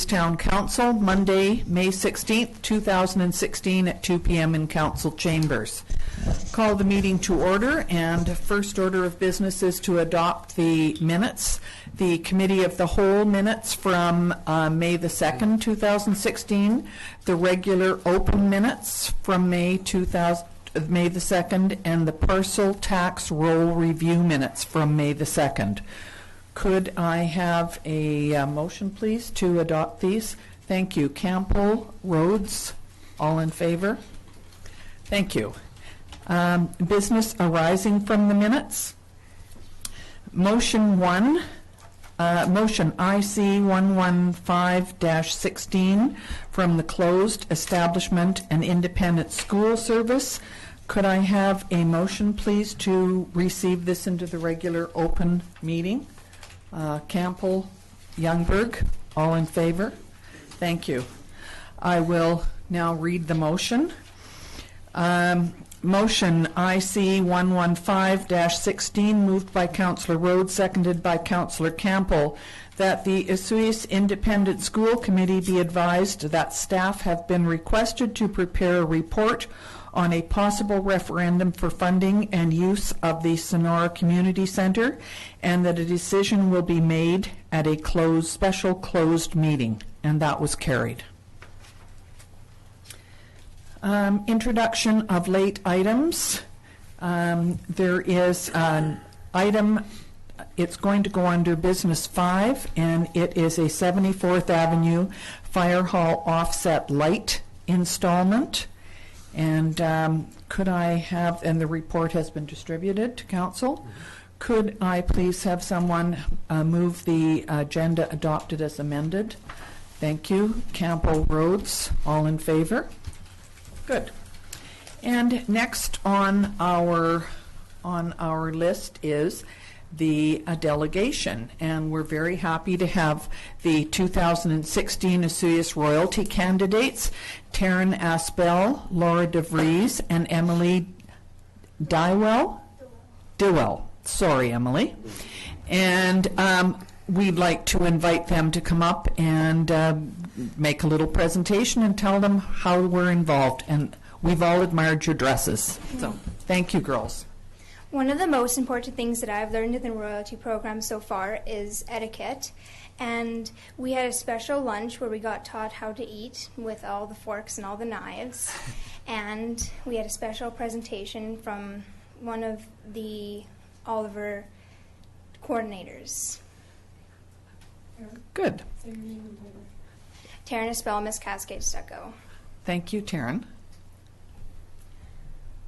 Town Council, Monday, May 16th, 2016 at 2 p.m. in Council Chambers. Call the meeting to order, and first order of business is to adopt the minutes. The Committee of the Whole minutes from May the 2nd, 2016, the regular open minutes from May the 2nd, and the Parcel Tax Roll review minutes from May the 2nd. Could I have a motion, please, to adopt these? Thank you. Campbell, Rhodes, all in favor? Thank you. Business arising from the minutes. Motion 1, motion IC 115-16 from the Closed Establishment and Independent School Service. Could I have a motion, please, to receive this into the regular open meeting? Campbell, Youngberg, all in favor? Thank you. I will now read the motion. Motion IC 115-16, moved by Councillor Rhodes, seconded by Councillor Campbell, that the Osoyoos Independent School Committee be advised that staff have been requested to prepare a report on a possible referendum for funding and use of the Sonora Community Center, and that a decision will be made at a special closed meeting, and that was carried. Introduction of late items. There is an item, it's going to go under Business 5, and it is a 74th Avenue Fire Hall offset light installment. And could I have, and the report has been distributed to council, could I please have someone move the agenda adopted as amended? Thank you. Campbell, Rhodes, all in favor? Good. And next on our list is the delegation, and we're very happy to have the 2016 Osoyoos royalty candidates, Taryn Aspel, Laura DeVries, and Emily Dywell. Sorry, Emily. And we'd like to invite them to come up and make a little presentation and tell them how we're involved. And we've all admired your dresses. So thank you, girls. One of the most important things that I've learned in the royalty program so far is etiquette. And we had a special lunch where we got taught how to eat with all the forks and all the knives. And we had a special presentation from one of the Oliver coordinators. Good. Taryn Aspel, Miss Cascade Stucco. Thank you, Taryn.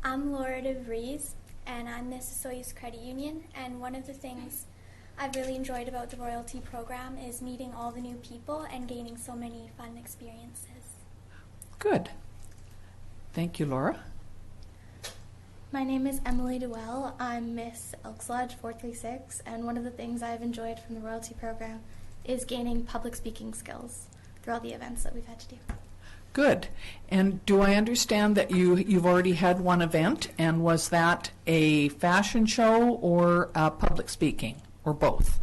I'm Laura DeVries, and I'm Miss Osoyoos Credit Union, and one of the things I've really enjoyed about the royalty program is meeting all the new people and gaining so many fun experiences. Good. Thank you, Laura. My name is Emily Dewell. I'm Miss Elks Lodge 436, and one of the things I've enjoyed from the royalty program is gaining public speaking skills through all the events that we've had to do. Good. And do I understand that you've already had one event, and was that a fashion show or public speaking, or both?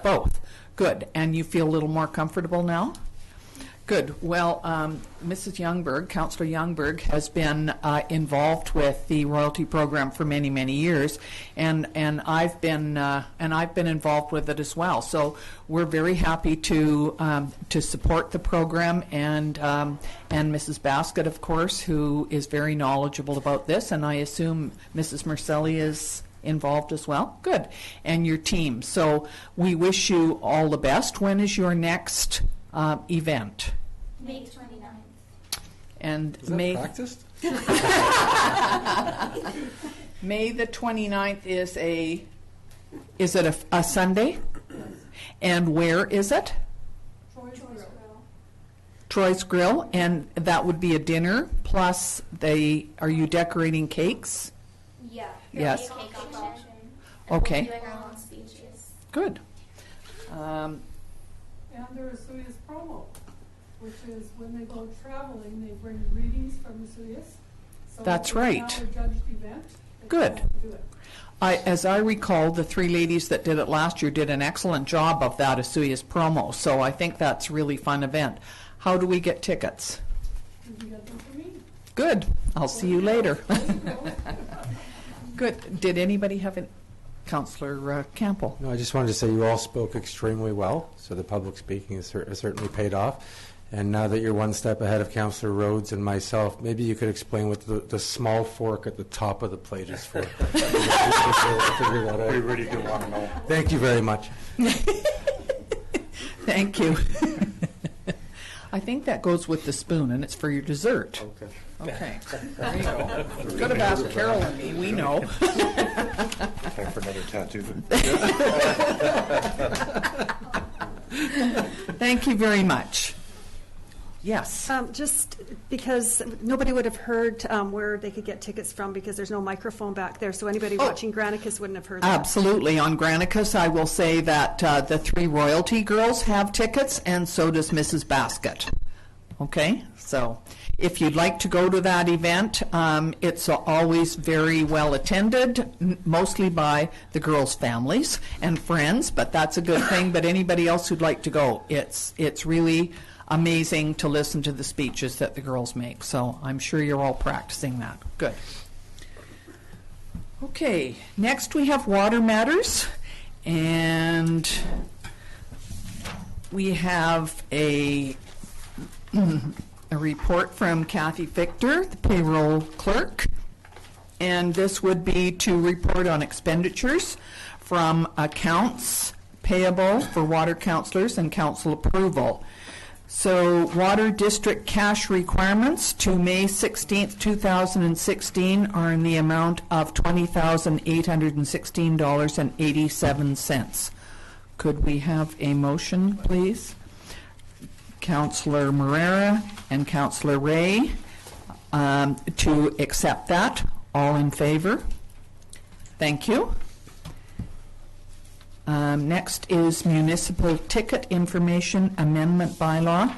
Both. Good. And you feel a little more comfortable now? Good. Well, Mrs. Youngberg, Councillor Youngberg, has been involved with the royalty program for many, many years, and I've been involved with it as well. So we're very happy to support the program, and Mrs. Basket, of course, who is very knowledgeable about this, and I assume Mrs. Marcelli is involved as well. Good. And your team. So we wish you all the best. When is your next event? May 29th. And is that May practiced? May the 29th is it a Sunday? And where is it? Troy's Grill. Troy's Grill, and that would be a dinner plus are you decorating cakes? Yeah. Yes. Cake auction. Okay. Doing our own speeches. Good. And there is Osoyoos promo, which is when they go traveling, they bring greetings from Osoyoos. So that's it's right. now a judged event. Good. Do it. As I recall, the three ladies that did it last year did an excellent job of that Osoyoos promo, so I think that's a really fun event. How do we get tickets? You can get them for me. Good. I'll see you later. Good. Did anybody have a Councillor Campbell? No, I just wanted to say you all spoke extremely well, so the public speaking has certainly paid off. And now that you're one step ahead of Councillor Rhodes and myself, maybe you could explain what the small fork at the top of the plate is for. We really do want to know. Thank you very much. Thank you. I think that goes with the spoon, and it's for your dessert. Okay. Okay. There you go. Could have asked Carol and me. We know. Time for another tattoo. Thank you very much. Yes. Just because nobody would have heard where they could get tickets from because there's no microphone back there, so anybody watching Granicus wouldn't have heard that. Absolutely. On Granicus, I will say that the three royalty girls have tickets, and so does Mrs. Basket. Okay? So if you'd like to go to that event, it's always very well attended, mostly by the girls' families and friends, but that's a good thing. But anybody else who'd like to go, it's really amazing to listen to the speeches that the girls make. So I'm sure you're all practicing that. Good. Okay, next we have water matters, and we have a report from Kathy Victor, the payroll clerk, and this would be to report on expenditures from accounts payable for water councillors and council approval. So water district cash requirements to May 16th, 2016 are in the amount of $20,816.87. Could we have a motion, please? Councillor Morera and Councillor Ray to accept that. All in favor? Thank you. Next is Municipal Ticket Information Amendment Bylaw.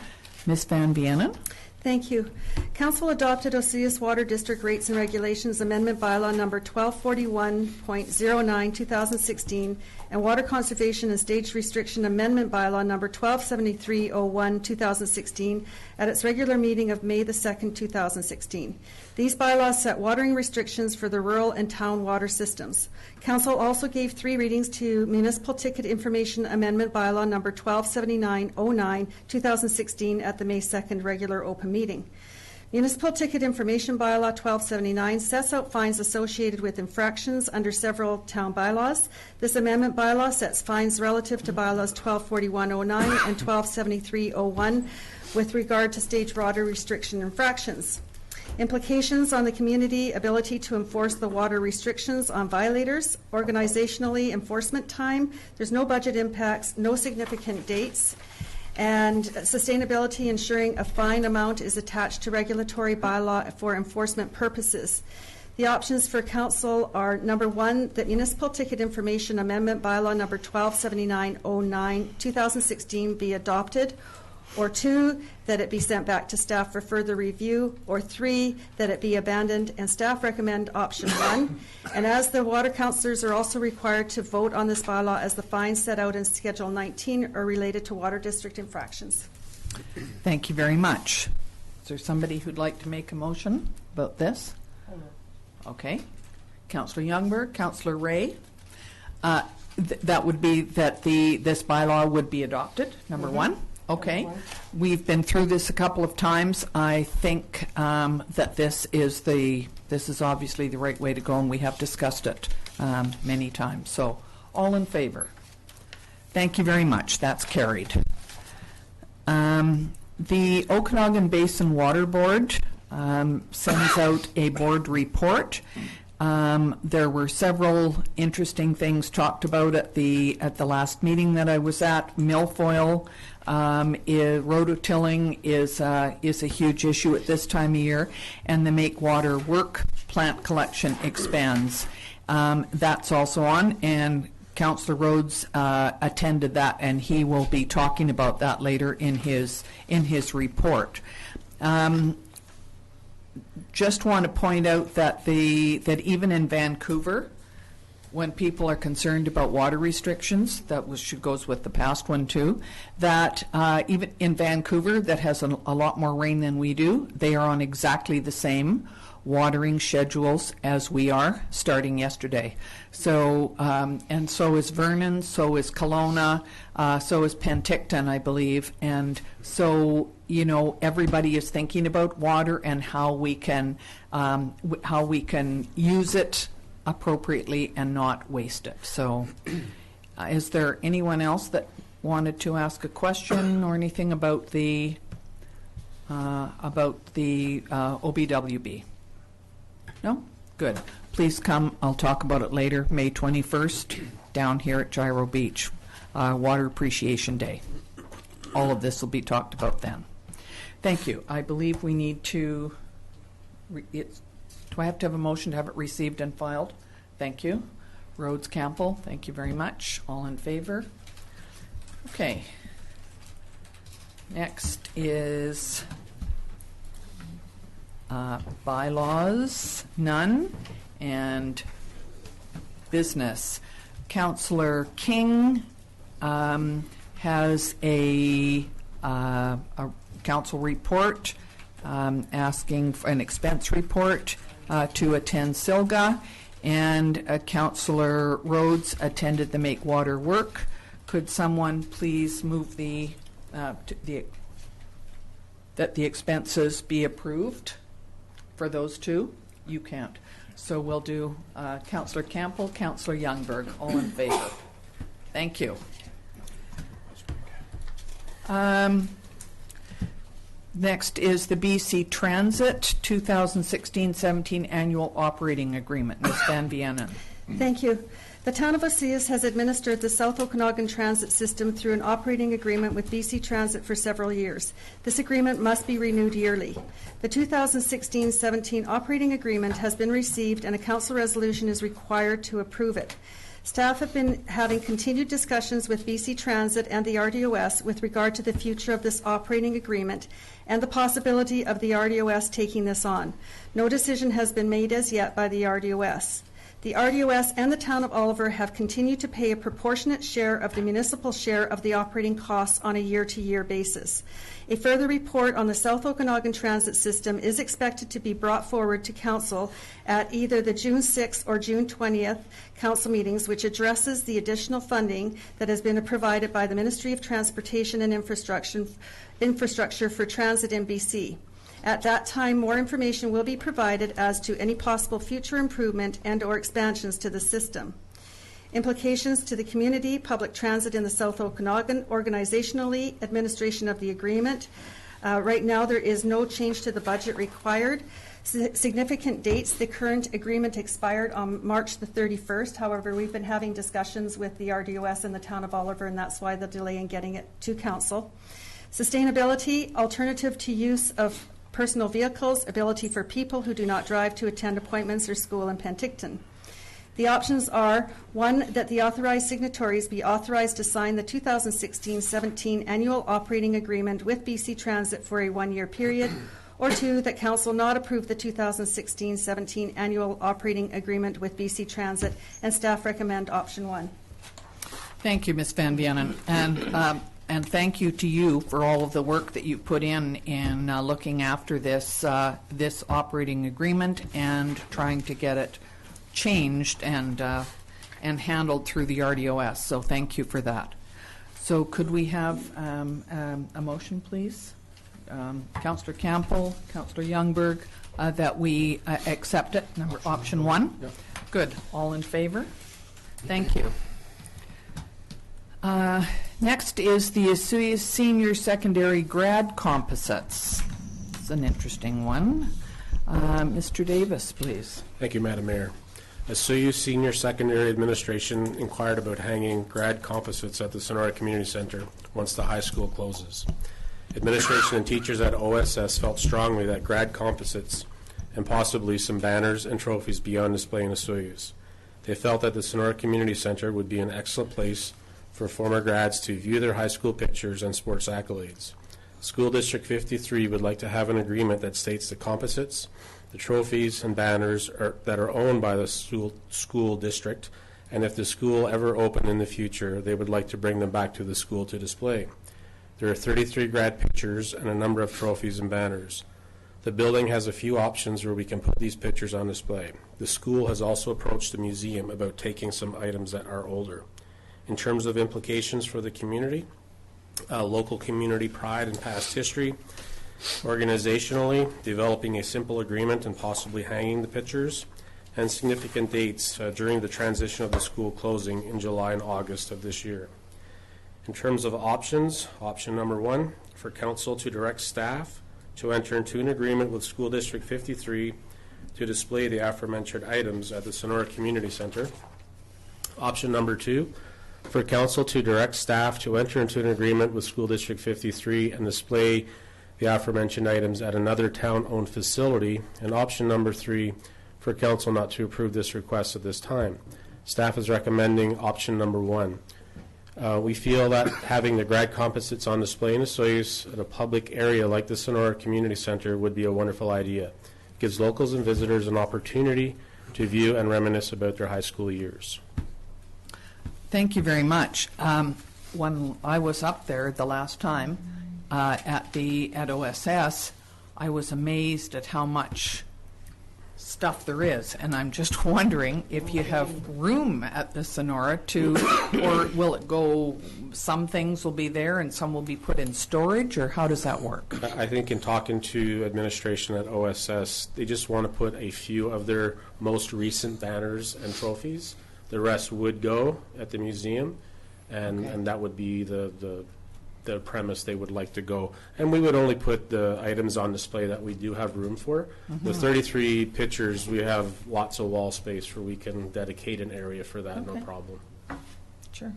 Ms. Van Vienen. Thank you. Council adopted Osoyoos Water District Rates and Regulations Amendment Bylaw number 1241.09 2016 and Water Conservation and Stage Restriction Amendment Bylaw number 1273.01 2016 at its regular meeting of May the 2nd, 2016. These bylaws set watering restrictions for the rural and town water systems. Council also gave 3 readings to Municipal Ticket Information Amendment Bylaw number 1279.09 2016 at the May 2nd regular open meeting. Municipal Ticket Information Bylaw 1279 sets out fines associated with infractions under several town bylaws. This amendment bylaw sets fines relative to bylaws 1241.09 and 1273.01 with regard to stage water restriction infractions. Implications on the community ability to enforce the water restrictions on violators. Organizationally, enforcement time. There's no budget impacts, no significant dates. And sustainability, ensuring a fine amount is attached to regulatory bylaw for enforcement purposes. The options for council are number 1, the Municipal Ticket Information Amendment Bylaw number 1279.09 2016 be adopted, or 2, that it be sent back to staff for further review, or 3, that it be abandoned, and staff recommend option 1. And as the water councillors are also required to vote on this bylaw as the fines set out in Schedule 19 are related to water district infractions. Thank you very much. Is there somebody who'd like to make a motion about this? Okay. Councillor Youngberg, Councillor Ray. That would be that this bylaw would be adopted, number 1. Okay. We've been through this a couple of times. I think that this is obviously the right way to go, and we have discussed it many times. So, all in favor? Thank you very much. That's carried. The Okanagan Basin Water Board sends out a board report. There were several interesting things talked about at the last meeting that I was at. Milfoil, rototilling is a huge issue at this time of year, and the Make Water Work plant collection expands. That's also on, and Councillor Rhodes attended that, and he will be talking about that later in his report. just want to point out that that even in Vancouver, when people are concerned about water restrictions, goes with the past one too, that even in Vancouver, that has a lot more rain than we do, they are on exactly the same watering schedules as we are, starting yesterday. So, and so is Vernon, so is Kelowna, so is Penticton, I believe. And so, you know, everybody is thinking about water and how we can use it appropriately and not waste it. So, is there anyone else that wanted to ask a question or anything about the OBWB? No? Good. Please come. I'll talk about it later, May 21st, down here at Gyro Beach, Water Appreciation Day. All of this will be talked about then. Thank you. I believe we need to, do I have to have a motion to have it received and filed? Thank you. Rhodes, Campbell, thank you very much. All in favor? Okay. Next is bylaws, none, and business. Councillor King has a council report asking for an expense report to attend SILGA, and Councillor Rhodes attended the Make Water Work. Could someone please move that the expenses be approved for those two? You can't. So we'll do Councillor Campbell, Councillor Youngberg, all in favor. Thank you. Next is the BC Transit 2016-17 Annual Operating Agreement. Ms. Van Vienen. Thank you. The Town of Osoyoos has administered the South Okanagan Transit System through an operating agreement with BC Transit for several years. This agreement must be renewed yearly. The 2016-17 operating agreement has been received and a council resolution is required to approve it. Staff have been having continued discussions with BC Transit and the RDOS with regard to the future of this operating agreement and the possibility of the RDOS taking this on. No decision has been made as yet by the RDOS. The RDOS and the Town of Oliver have continued to pay a proportionate share of the municipal share of the operating costs on a year-to-year basis. A further report on the South Okanagan Transit System is expected to be brought forward to Council at either the June 6th or June 20th Council meetings, which addresses the additional funding that has been provided by the Ministry of Transportation and Infrastructure for transit in BC. At that time, more information will be provided as to any possible future improvement and or expansions to the system. Implications to the community, public transit in the South Okanagan, organizationally, administration of the agreement. Right now, there is no change to the budget required. Significant dates, the current agreement expired on March the 31st. However, we've been having discussions with the RDOS and the Town of Oliver, and that's why the delay in getting it to Council. Sustainability, alternative to use of personal vehicles, ability for people who do not drive to attend appointments or school in Penticton. The options are, 1, that the authorized signatories be authorized to sign the 2016-17 annual operating agreement with BC Transit for a 1-year period, or 2, that Council not approve the 2016-17 annual operating agreement with BC Transit, and staff recommend option 1. Thank you, Ms. Van Vienen. And thank you to you for all of the work that you put in looking after this this operating agreement and trying to get it changed and handled through the RDOS. So thank you for that. So could we have a motion, please? Councillor Campbell, Councillor Youngberg, that we accept it, option 1? Yep. Good. All in favor? Thank you. Next is the Osoyoos Senior Secondary Grad Composites. It's an interesting one. Mr. Davis, please. Thank you, Madam Mayor. Osoyoos Senior Secondary Administration inquired about hanging grad composites at the Sonora Community Center once the high school closes. Administration and teachers at OSS felt strongly that grad composites and possibly some banners and trophies be on display in Osoyoos. They felt that the Sonora Community Center would be an excellent place for former grads to view their high school pictures and sports accolades. School District 53 would like to have an agreement that states the composites, the trophies, and banners that are owned by the school district, and if the school ever opened in the future, they would like to bring them back to the school to display. There are 33 grad pictures and a number of trophies and banners. The building has a few options where we can put these pictures on display. The school has also approached the museum about taking some items that are older. In terms of implications for the community, local community pride and past history, organizationally, developing a simple agreement and possibly hanging the pictures, and significant dates during the transition of the school closing in July and August of this year. In terms of options, option number 1, for council to direct staff to enter into an agreement with School District 53 to display the aforementioned items at the Sonora Community Center. Option number 2, for council to direct staff to enter into an agreement with School District 53 and display the aforementioned items at another town-owned facility. And option number 3, for council not to approve this request at this time. Staff is recommending option number 1. We feel that having the Grad composites on display in Osoyoos at a public area like the Sonora Community Center would be a wonderful idea. It gives locals and visitors an opportunity to view and reminisce about their high school years. Thank you very much. When I was up there the last time at OSS, I was amazed at how much stuff there is, and I'm just wondering if you have room at the Sonora to, or will it go, some things will be there and some will be put in storage, or how does that work? I think in talking to administration at OSS, they just want to put a few of their most recent banners and trophies. The rest would go at the museum, and that would be the premise they would like to go. And we would only put the items on display that we do have room for. The 33 pictures, we have lots of wall space where we can dedicate an area for that, no problem. Sure.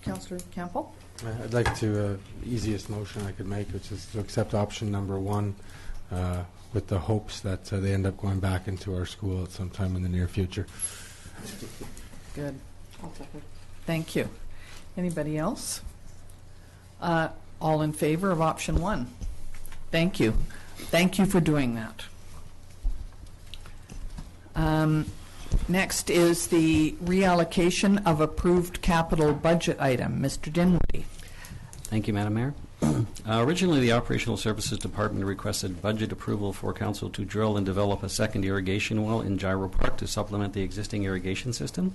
Councillor Campbell? I'd like to, easiest motion I could make, which is to accept option number 1 with the hopes that they end up going back into our school at some time in the near future. Good. Thank you. Anybody else? All in favor of option 1? Thank you. Thank you for doing that. Next is the reallocation of approved capital budget item. Mr. Dinwiddie. Thank you, Madam Mayor. Originally, the Operational Services Department requested budget approval for council to drill and develop a second irrigation well in Gyro Park to supplement the existing irrigation system.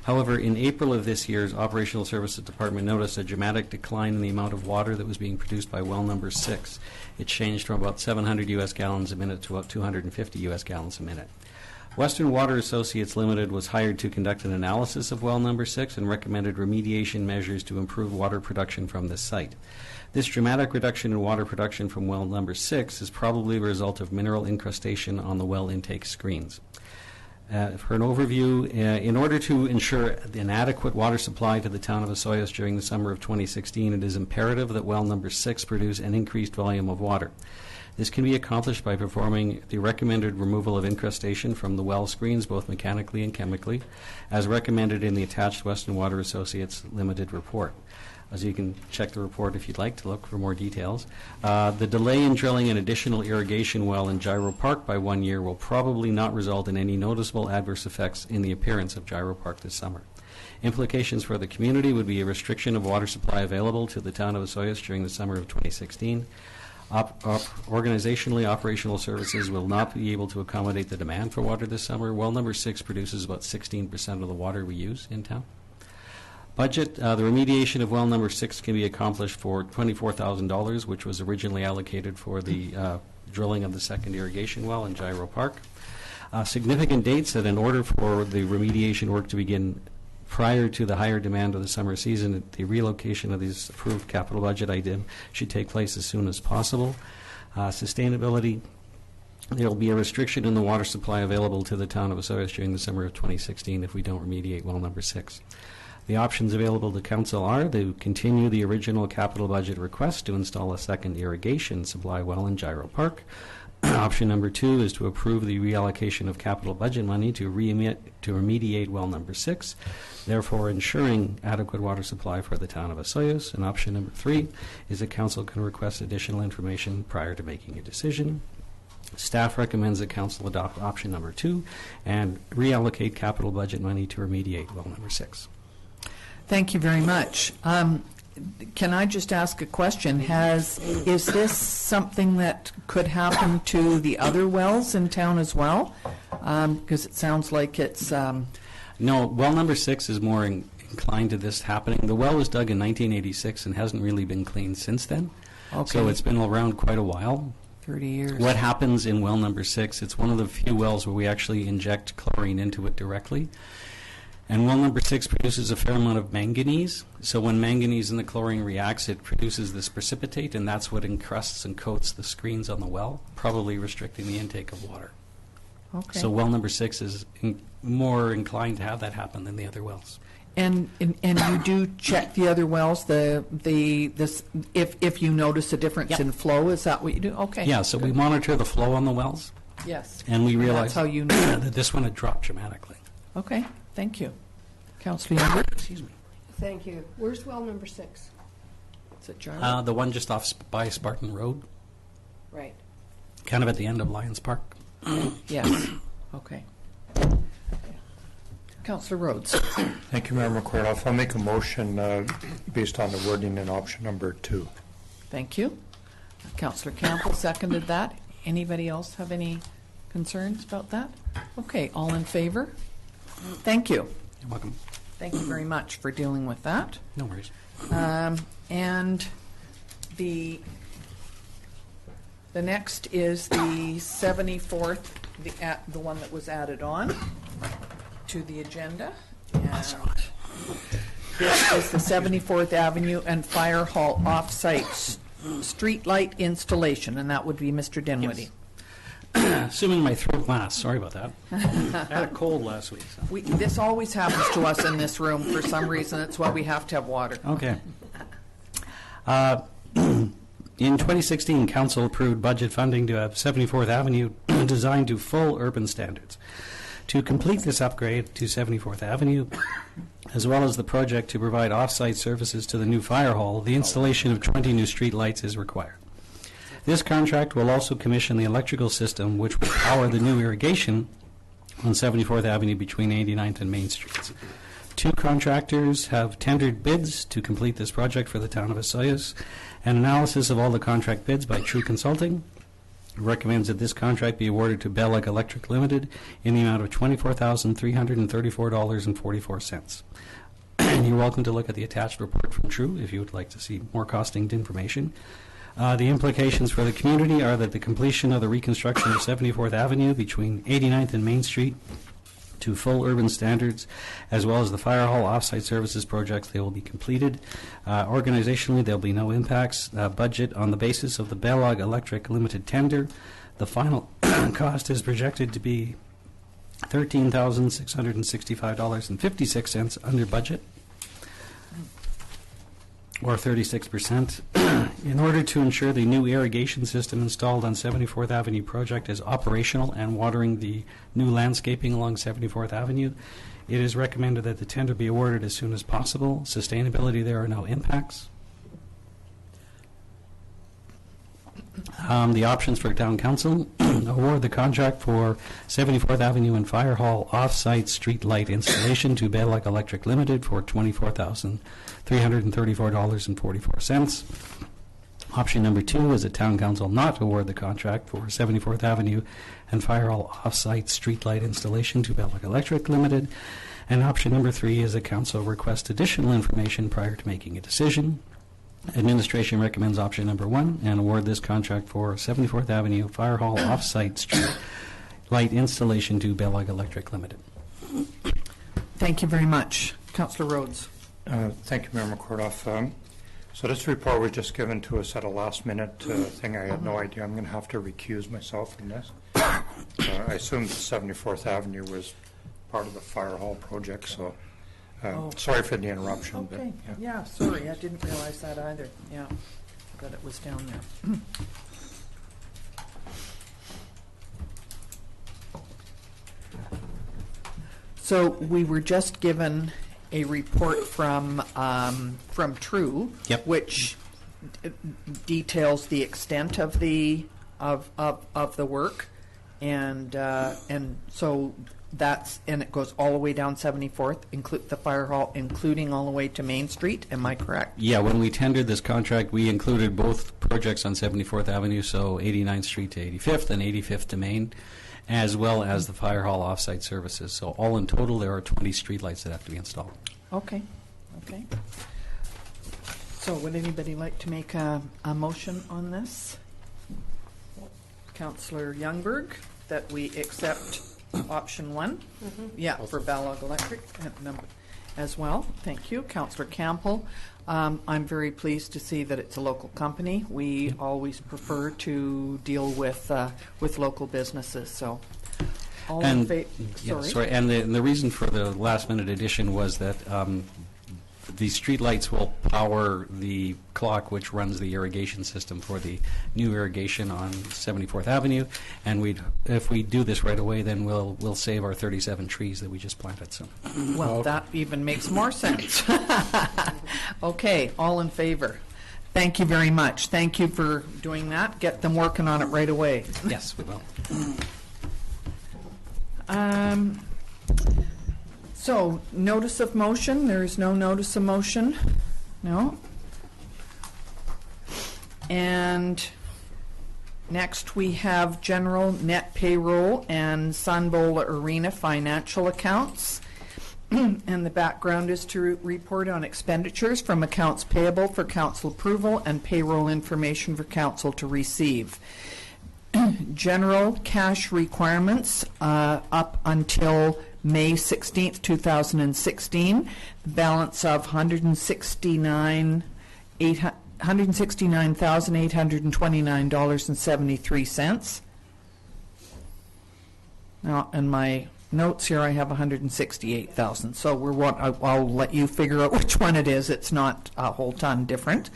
However, in April of this year's Operational Services Department noticed a dramatic decline in the amount of water that was being produced by well number 6. It changed from about 700 U.S. gallons a minute to about 250 U.S. gallons a minute. Western Water Associates Limited was hired to conduct an analysis of well number 6 and recommended remediation measures to improve water production from this site. This dramatic reduction in water production from well number 6 is probably a result of mineral incrustation on the well intake screens. For an overview, in order to ensure an adequate water supply to the town of Osoyoos during the summer of 2016, it is imperative that well number 6 produce an increased volume of water. This can be accomplished by performing the recommended removal of incrustation from the well screens, both mechanically and chemically, as recommended in the attached Western Water Associates Limited report. As you can check the report if you'd like to look for more details. The delay in drilling an additional irrigation well in Gyro Park by 1 year will probably not result in any noticeable adverse effects in the appearance of Gyro Park this summer. Implications for the community would be a restriction of water supply available to the town of Osoyoos during the summer of 2016. Organizationally, operational services will not be able to accommodate the demand for water this summer. Well number 6 produces about 16% of the water we use in town. Budget, the remediation of well number 6 can be accomplished for $24,000, which was originally allocated for the drilling of the second irrigation well in Gyro Park. Significant dates that in order for the remediation work to begin prior to the higher demand of the summer season, the relocation of these approved capital budget item should take place as soon as possible. Sustainability, there will be a restriction in the water supply available to the town of Osoyoos during the summer of 2016 if we don't remediate well number 6. The options available to council are to continue the original capital budget request to install a second irrigation supply well in Gyro Park, Option number 2 is to approve the reallocation of capital budget money to remediate well number 6, therefore ensuring adequate water supply for the town of Osoyoos. And option number 3 is that council can request additional information prior to making a decision. Staff recommends that council adopt option number 2 and reallocate capital budget money to remediate well number 6. Thank you very much. Can I just ask a question? Is this something that could happen to the other wells in town as well? Because it sounds like it's... No, well number 6 is more inclined to this happening. The well was dug in 1986 and hasn't really been cleaned since then. Okay. So it's been around quite a while. 30 years. What happens in well number 6, it's one of the few wells where we actually inject chlorine into it directly. And well number 6 produces a fair amount of manganese. So when manganese and the chlorine reacts, it produces this precipitate, and that's what encrusts and coats the screens on the well, probably restricting the intake of water. Okay. So well number 6 is more inclined to have that happen than the other wells. And you do check the other wells, if you notice a difference in flow, is that what you do? Okay. Yeah, so we monitor the flow on the wells. Yes. And we realize that's how you know. that this one had dropped dramatically. Okay, thank you. Councillor Younger? Excuse me. Thank you. Where's well number 6? Is it Jarlath? The one just off by Spartan Road, Right. kind of at the end of Lions Park. Yes. Okay. Councillor Rhodes. Thank you, Mayor McCordoff. I'll make a motion based on the wording in option number 2. Thank you. Councillor Campbell seconded that. Anybody else have any concerns about that? Okay, all in favor? Thank you. You're welcome. Thank you very much for dealing with that. No worries. And the next is the 74th, the one that was added on to the agenda. And this is the 74th Avenue and Fire Hall off-site street light installation, and that would be Mr. Dinwiddie. Assuming my throat lasts. Sorry about that. I had a cold last week. So. This always happens to us in this room for some reason. That's why we have to have water. Okay. In 2016, Council approved budget funding to have 74th Avenue designed to full urban standards. To complete this upgrade to 74th Avenue, as well as the project to provide off-site services to the new fire hall, the installation of 20 new street lights is required. This contract will also commission the electrical system which will power the new irrigation on 74th Avenue between 89th and Main Streets. 2 contractors have tendered bids to complete this project for the town of Osoyoos. An analysis of all the contract bids by True Consulting recommends that this contract be awarded to BYLAWS Electric Limited in the amount of $24,334.44. You're welcome to look at the attached report from True if you would like to see more costing information. The implications for the community are that the completion of the reconstruction of 74th Avenue between 89th and Main Street to full urban standards, as well as the fire hall off-site services projects, they will be completed. Organizationally, there will be no impacts. Budget on the basis of the BYLAWS Electric Limited tender. The final cost is projected to be $13,665.56 under budget, or 36%. In order to ensure the new irrigation system installed on 74th Avenue project is operational and watering the new landscaping along 74th Avenue, it is recommended that the tender be awarded as soon as possible. Sustainability, there are no impacts. The options for Town Council: award the contract for 74th Avenue and Fire Hall off-site street light installation to BYLAWS Electric Limited for $24,334.44. Option number 2 is a Town Council not award the contract for 74th Avenue and Fire Hall off-site street light installation to BYLAWS Electric Limited. And option number 3 is a Council request additional information prior to making a decision. Administration recommends option number 1 and award this contract for 74th Avenue Fire Hall off-site street light installation to BYLAWS Electric Limited. Thank you very much. Councillor Rhodes. Thank you, Mayor McCordoff. So this report was just given to us at a last-minute thing. I had no idea. I'm going to have to recuse myself from this. I assumed 74th Avenue was part of the fire hall project, so sorry for the interruption. Okay. But, Yeah, sorry. I didn't realize that either. Yeah, but it was down there. So we were just given a report from True, Yep. which details the extent of the work, and so that's, and it goes all the way down 74th, include the fire hall, including all the way to Main Street. Am I correct? Yeah, when we tendered this contract, we included both projects on 74th Avenue, so 89th Street to 85th and 85th to Main, as well as the fire hall offsite services. So all in total, there are 20 streetlights that have to be installed. Okay. Okay. So would anybody like to make a motion on this? Councillor Youngberg, that we accept option 1? Yeah, for BYLAWS Electric as well. Thank you. Councillor Campbell, I'm very pleased to see that it's a local company. We always prefer to deal with local businesses, so all in favor. Yeah, sorry. And the reason for the last-minute addition was that the streetlights will power the clock which runs the irrigation system for the new irrigation on 74th Avenue. And if we do this right away, then we'll save our 37 trees that we just planted. So, well, that even makes more sense. Okay, all in favor. Thank you very much. Thank you for doing that. Get them working on it right away. yes, we will. So, notice of motion. There is no notice of motion. No. And next we have general net payroll and Sunbowl Arena financial accounts. And the background is to report on expenditures from accounts payable for council approval and payroll information for council to receive. General cash requirements up until May 16th, 2016, the balance of $169,829.73. Now, in my notes here, I have 168,000. So I'll let you figure out which one it is. It's not a whole ton different.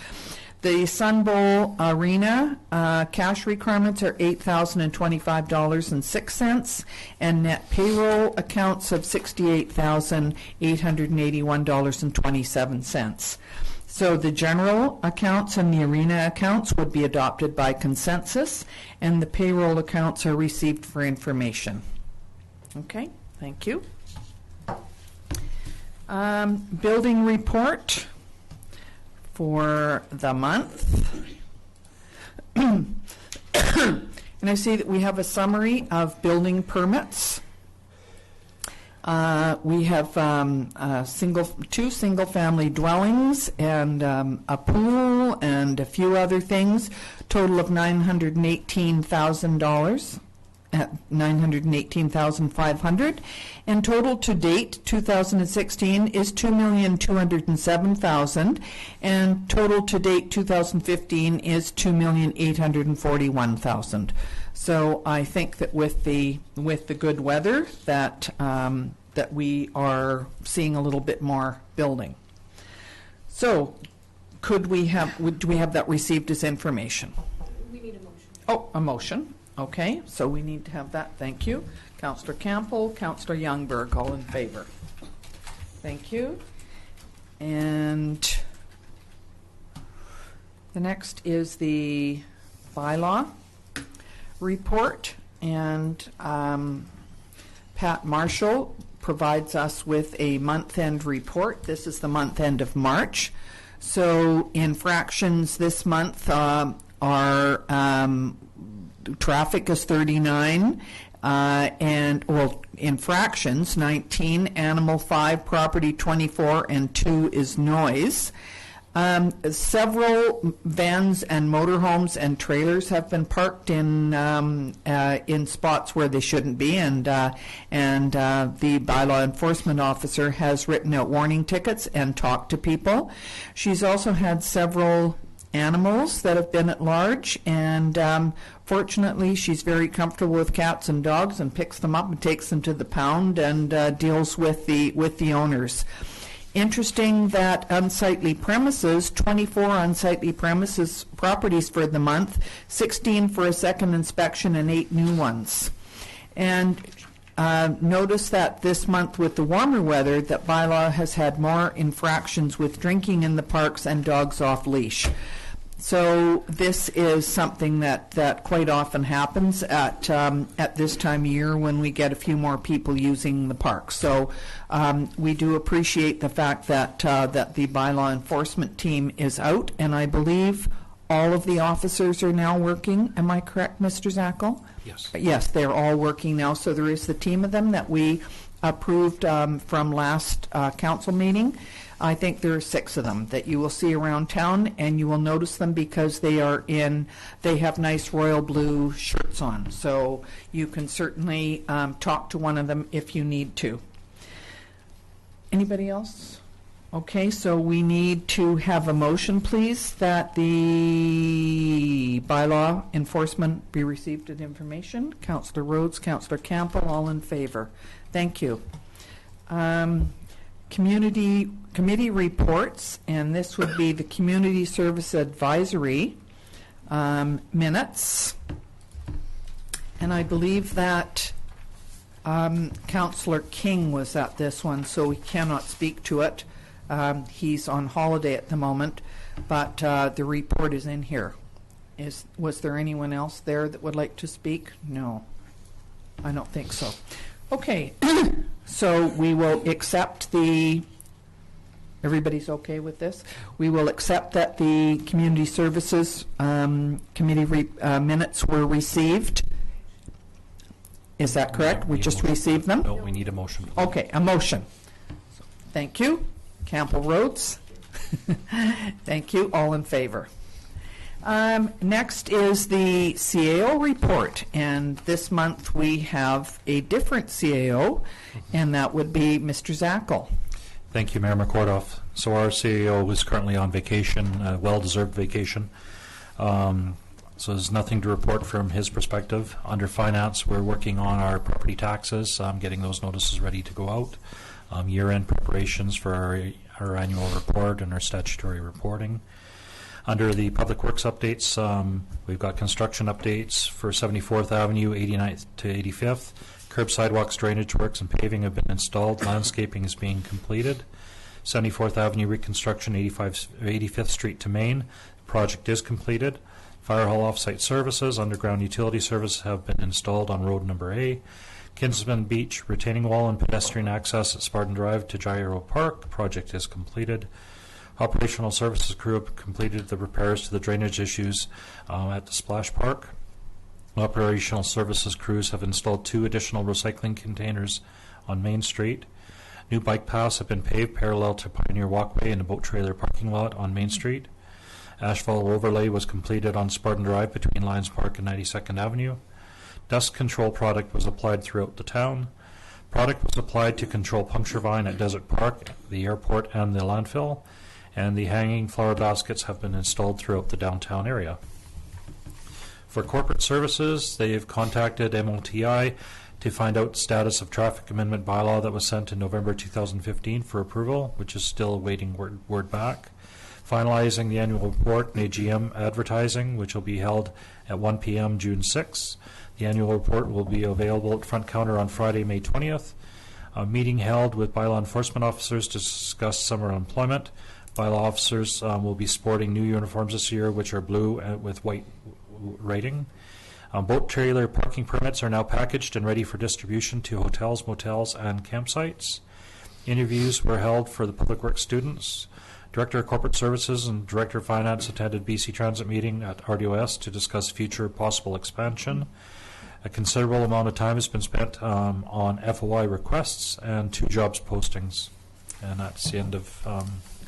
The Sunbowl Arena cash requirements are $8,025.06, and net payroll accounts of $68,881.27. So the general accounts and the arena accounts would be adopted by consensus, and the payroll accounts are received for information. Okay, thank you. Building report for the month. And I see that we have a summary of building permits. We have two single-family dwellings and a pool and a few other things, total of $918,000. At $918,500, and total to date 2016 is $2,207,000, and total to date 2015 is $2,841,000. So I think that with the good weather that that we are seeing a little bit more building. So do we have that received as information? We need a motion. Oh, a motion. Okay, so we need to have that. Thank you. Councillor Campbell, Councillor Youngberg, all in favor. Thank you. And the next is the bylaw report. And Pat Marshall provides us with a month-end report. This is the month end of March. So infractions this month are traffic is 39, and infractions 19, animal 5, property 24, and 2 is noise. Several vans and motorhomes and trailers have been parked in spots where they shouldn't be, and the bylaw enforcement officer has written out warning tickets and talked to people. She's also had several animals that have been at large, and fortunately she's very comfortable with cats and dogs and picks them up and takes them to the pound and deals with the owners. Interesting that unsightly premises, 24 unsightly premises properties for the month, 16 for a second inspection and 8 new ones. And noticed that this month with the warmer weather that Bylaw has had more infractions with drinking in the parks and dogs off leash. So this is something that quite often happens at this time of year when we get a few more people using the park. So we do appreciate the fact that that the bylaw enforcement team is out, and I believe all of the officers are now working. Am I correct, Mr. Zackel? Yes. Yes, they're all working now. So there is the team of them that we approved from last council meeting. I think there are 6 of them that you will see around town, and you will notice them because they have nice royal blue shirts on. So you can certainly talk to one of them if you need to. Anybody else? Okay, so we need to have a motion, please, that the bylaw enforcement be received as information. Councillor Rhodes, Councillor Campbell, all in favor. Thank you. Committee reports, and this would be the Community Service Advisory minutes. And I believe that Councillor King was at this one, so he cannot speak to it. He's on holiday at the moment, but the report is in here. Was there anyone else there that would like to speak? No, I don't think so. Okay, so we will accept everybody's okay with this? We will accept that the Community Services Committee minutes were received. Is that correct? We just received them? No, we need a motion. Okay, a motion. Thank you. Campbell Rhodes. Thank you. All in favor. Next is the CAO report, and this month we have a different CAO, and that would be Mr. Zackel. Thank you, Mayor McCordoff. So our CAO is currently on vacation, well-deserved vacation. So there's nothing to report from his perspective. Under finance, we're working on our property taxes, getting those notices ready to go out. Year-end preparations for our annual report and our statutory reporting. Under the public works updates, we've got construction updates for 74th Avenue, 89th to 85th. Curb, sidewalks, drainage works, and paving have been installed. Landscaping is being completed. 74th Avenue reconstruction, 85th Street to Main. Project is completed. Fire hall offsite services, underground utility services have been installed on road number A. Kinsman Beach retaining wall and pedestrian access at Spartan Drive to Gyro Park. Project is completed. Operational services crew have completed the repairs to the drainage issues at the Splash Park. Operational services crews have installed 2 additional recycling containers on Main Street. New bike paths have been paved parallel to Pioneer Walkway and a boat trailer parking lot on Main Street. Asphalt overlay was completed on Spartan Drive between Lions Park and 92nd Avenue. Dust control product was applied throughout the town. Product was applied to control puncture vine at Desert Park, the airport, and the landfill. And the hanging flower baskets have been installed throughout the downtown area. For corporate services, they've contacted MLTI to find out status of traffic amendment bylaw that was sent in November 2015 for approval, which is still awaiting word back. Finalizing the annual report and AGM advertising, which will be held at 1 p.m. June 6th. The annual report will be available at front counter on Friday, May 20th. A meeting held with bylaw enforcement officers to discuss summer employment. Bylaw officers will be sporting new uniforms this year, which are blue with white writing. Boat trailer parking permits are now packaged and ready for distribution to hotels, motels, and campsites. Interviews were held for the public works students. Director of Corporate Services and Director of Finance attended BC Transit meeting at RDOS to discuss future possible expansion. A considerable amount of time has been spent on FOI requests and 2 jobs postings. And that's the end of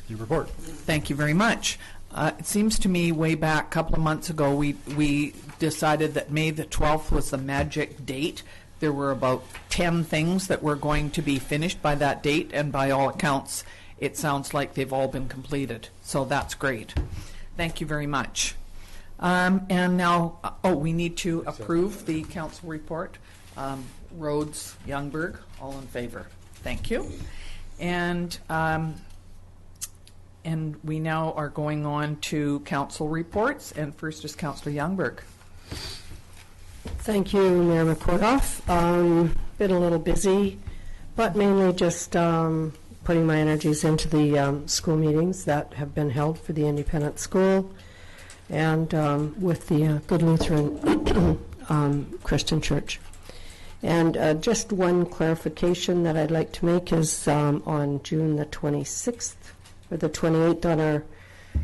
the report. Thank you very much. It seems to me way back a couple of months ago we decided that May the 12th was the magic date. There were about 10 things that were going to be finished by that date, and by all accounts it sounds like they've all been completed. So that's great. Thank you very much. And now, we need to approve the council report. Rhodes, Youngberg, all in favor. Thank you. And we now are going on to council reports, and first is Councillor Youngberg. Thank you, Mayor McCordoff. been a little busy, but mainly just putting my energies into the school meetings that have been held for the independent school and with the Good Lutheran Christian Church. And just one clarification that I'd like to make is on June the 26th or the 28th on our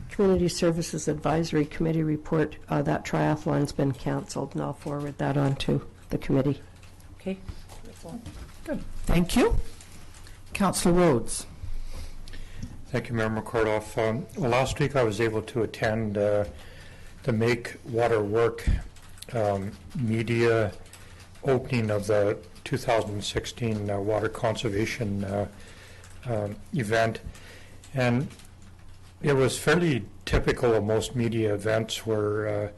Community Services Advisory Committee report, that triathlon's been canceled, and I'll forward that on to the committee. Okay? Good. Thank you. Councillor Rhodes. Thank you, Mayor McCordoff. Well, last week I was able to attend the Make Water Work media opening of the 2016 water conservation event, and it was fairly typical of most media events where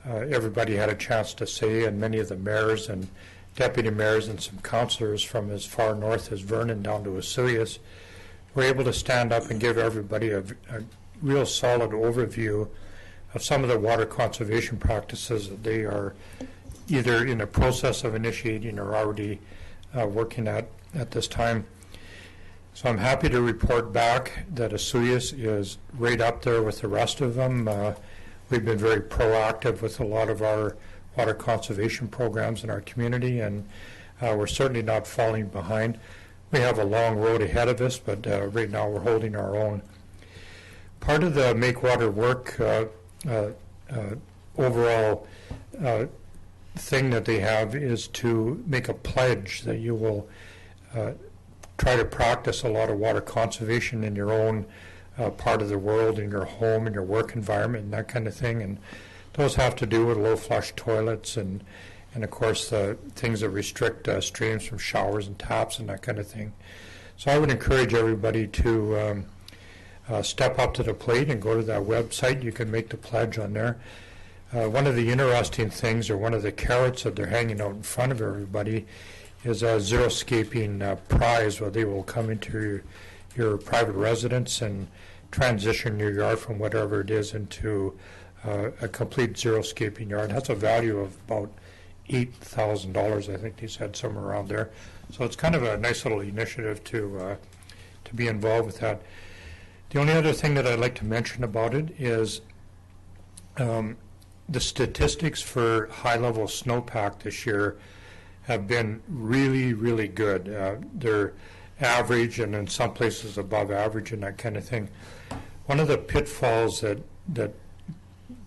everybody had a chance to say, and many of the mayors and deputy mayors and some councillors from as far north as Vernon down to Osoyoos were able to stand up and give everybody a real solid overview of some of the water conservation practices that they are either in the process of initiating or already working at this time. So I'm happy to report back that Osoyoos is right up there with the rest of them. We've been very proactive with a lot of our water conservation programs in our community, and we're certainly not falling behind. We have a long road ahead of us, but right now we're holding our own. Part of the Make Water Work overall thing that they have is to make a pledge that you will try to practice a lot of water conservation in your own part of the world, in your home, in your work environment, and that kind of thing. And those have to do with low flush toilets and of course things that restrict streams from showers and taps and that kind of thing. So I would encourage everybody to step up to the plate and go to that website. You can make the pledge on there. One of the interesting things, or one of the carrots that they're hanging out in front of everybody, is a xeriscaping prize where they will come into your private residence and transition your yard from whatever it is into a complete xeriscaping yard. It has a value of about $8,000, I think they said, somewhere around there. So it's kind of a nice little initiative to be involved with that. The only other thing that I'd like to mention about it is the statistics for high-level snowpack this year have been really, really good. They're average and in some places above average and that kind of thing. One of the pitfalls that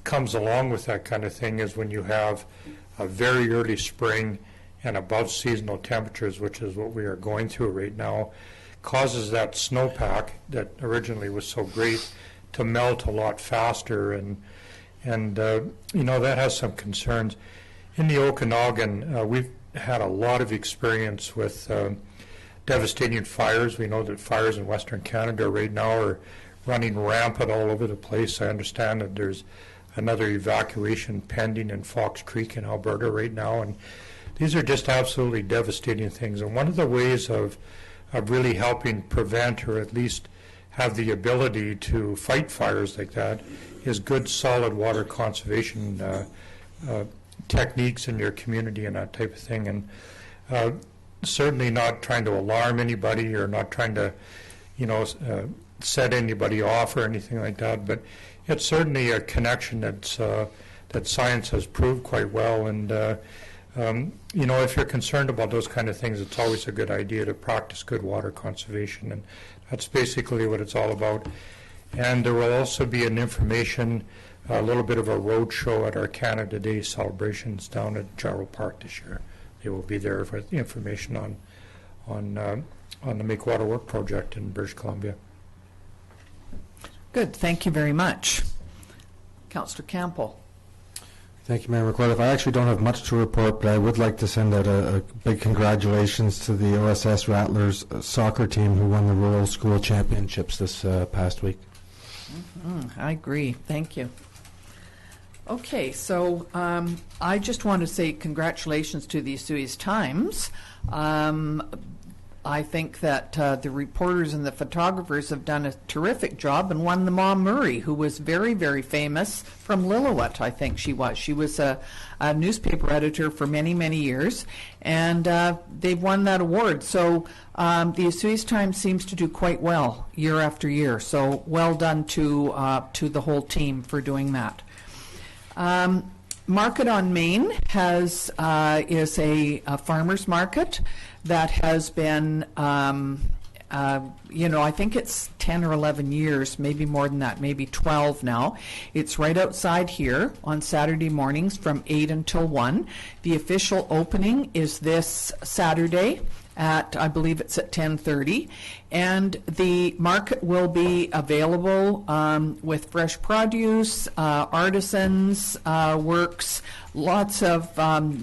comes along with that kind of thing is when you have a very early spring and above seasonal temperatures, which is what we are going through right now, causes that snowpack that originally was so great to melt a lot faster, and you know, that has some concerns. In the Okanagan, we've had a lot of experience with devastating fires. We know that fires in Western Canada right now are running rampant all over the place. I understand that there's another evacuation pending in Fox Creek in Alberta right now, and these are just absolutely devastating things. And one of the ways of really helping prevent, or at least have the ability to fight fires like that, is good solid water conservation techniques in your community and that type of thing. And certainly not trying to alarm anybody or not trying to, you know, set anybody off or anything like that, but it's certainly a connection that's that science has proved quite well. And you know, if you're concerned about those kind of things, it's always a good idea to practice good water conservation, and that's basically what it's all about. And there will also be an information, a little bit of a road show at our Canada Day celebrations down at Gyro Park this year. They will be there for the information on the Make Water Work project in British Columbia. Good. Thank you very much. Councillor Campbell. Thank you, Mayor McCordoff. I actually don't have much to report, but I would like to send out a big congratulations to the OSS Rattlers soccer team who won the Rural School Championships this past week. I agree. Thank you. Okay, so I just want to say congratulations to the Osoyoos Times. I think that the reporters and the photographers have done a terrific job and won the Ma Murray, who was very, very famous from Lillooet, I think she was. She was a newspaper editor for many, many years, and they've won that award. So the Osoyoos Times seems to do quite well year after year. So well done to the whole team for doing that. Market on Main is a farmer's market that has been, I think it's 10 or 11 years, maybe more than that, maybe 12 now. It's right outside here on Saturday mornings from 8 until 1. The official opening is this Saturday at, I believe it's at 10:30, and the market will be available with fresh produce, artisans, works, lots of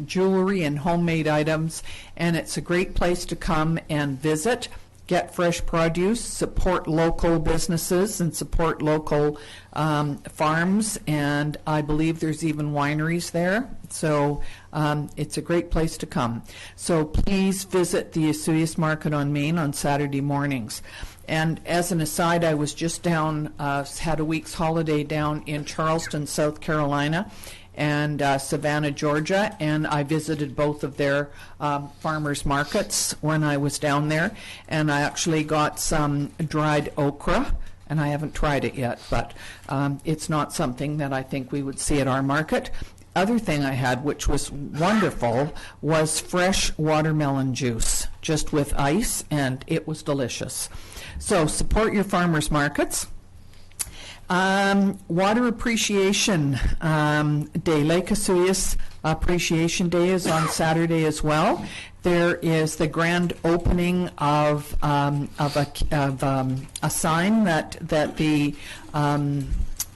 jewelry and homemade items, and it's a great place to come and visit, get fresh produce, support local businesses, and support local farms, and I believe there's even wineries there. So it's a great place to come. So please visit the Osoyoos Market on Main on Saturday mornings. And as an aside, I was just down, had a week's holiday down in Charleston, South Carolina, and Savannah, Georgia, and I visited both of their farmers markets when I was down there, and I actually got some dried okra, and I haven't tried it yet, but it's not something that I think we would see at our market. Other thing I had, which was wonderful, was fresh watermelon juice, just with ice, and it was delicious. So support your farmers markets. Water Appreciation Day, Lake Osoyoos Appreciation Day is on Saturday as well. There is the grand opening of a sign that the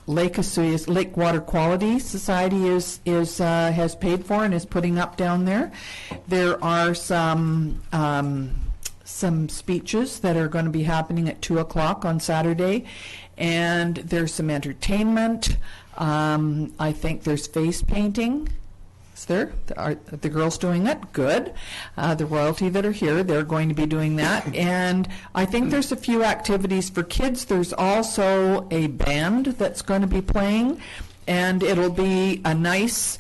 Lake Osoyoos Lake Water Quality Society has paid for and is putting up down there. There are some speeches that are going to be happening at 2 o'clock on Saturday, and there's some entertainment. I think there's face painting. Is there? Are the girls doing it? Good. The royalty that are here, they're going to be doing that. And I think there's a few activities for kids. There's also a band that's going to be playing, and it'll be a nice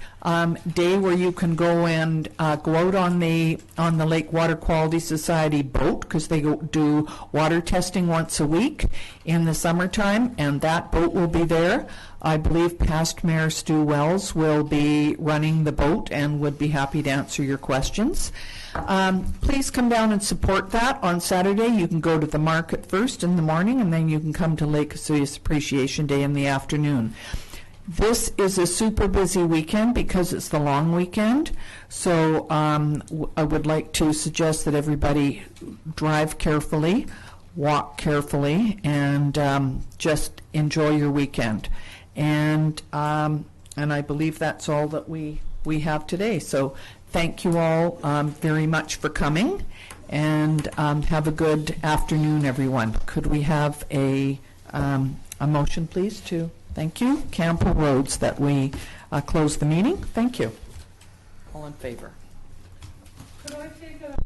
day where you can go and go out on the Lake Water Quality Society boat, because they do water testing once a week in the summertime, and that boat will be there. I believe past Mayor Stu Wells will be running the boat and would be happy to answer your questions. Please come down and support that on Saturday. You can go to the market first in the morning, and then you can come to Lake Osoyoos Appreciation Day in the afternoon. This is a super busy weekend because it's the long weekend, so I would like to suggest that everybody drive carefully, walk carefully, and just enjoy your weekend. And I believe that's all that we have today. So thank you all very much for coming, and have a good afternoon, everyone. Could we have a motion, please, to... Thank you. Campo Rhodes, that we close the meeting. Thank you. All in favor? Could I take a